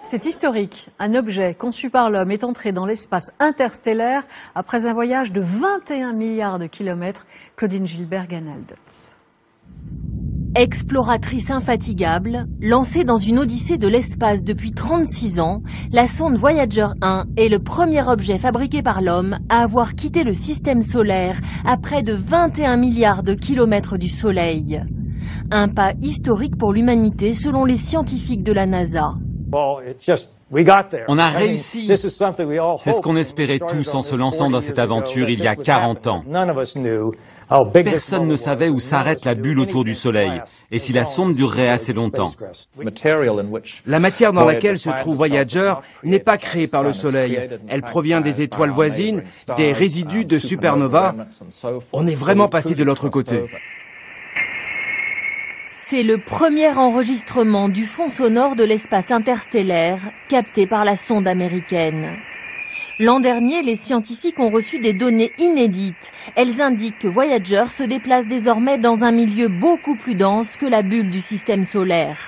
C'est historique. Un objet conçu par l'homme est entré dans l'espace interstellaire après un voyage de 21 milliards de kilomètres. Claudine Gilbert-Ganaldotz. Exploratrice infatigable, lancée dans une odyssée de l'espace depuis 36 ans, la sonde Voyager 1 est le premier objet fabriqué par l'homme à avoir quitté le système solaire à près de 21 milliards de kilomètres du Soleil. Un pas historique pour l'humanité selon les scientifiques de la NASA. On a réussi. C'est ce qu'on espérait tous en se lançant dans cette aventure il y a 40 ans. Personne ne savait où s'arrête la bulle autour du Soleil et si la sonde durerait assez longtemps. La matière dans laquelle se trouve Voyager n'est pas créée par le Soleil. Elle provient des étoiles voisines, des résidus de supernovas. On est vraiment passé de l'autre côté. C'est le premier enregistrement du fond sonore de l'espace interstellaire capté par la sonde américaine. L'an dernier, les scientifiques ont reçu des données inédites. Elles indiquent que Voyager se déplace désormais dans un milieu beaucoup plus dense que la bulle du système solaire.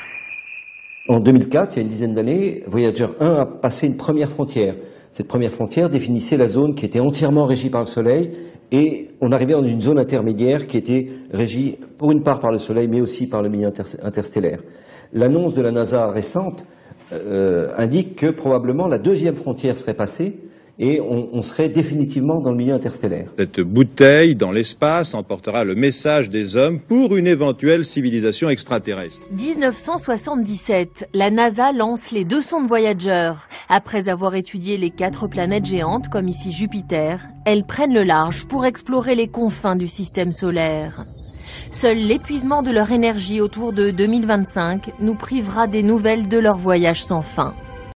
En 2004, il y a une dizaine d'années, Voyager 1 a passé une première frontière. Cette première frontière définissait la zone qui était entièrement régie par le Soleil et on arrivait dans une zone intermédiaire qui était régie pour une part par le Soleil mais aussi par le milieu interstellaire. L'annonce de la NASA récente indique que probablement la deuxième frontière serait passée et on serait définitivement dans le milieu interstellaire. Cette bouteille dans l'espace emportera le message des hommes pour une éventuelle civilisation extraterrestre. 1977, la NASA lance les 2 sondes Voyager. Après avoir étudié les 4 planètes géantes, comme ici Jupiter, elles prennent le large pour explorer les confins du système solaire. Seul l'épuisement de leur énergie autour de 2025 nous privera des nouvelles de leur voyage sans fin.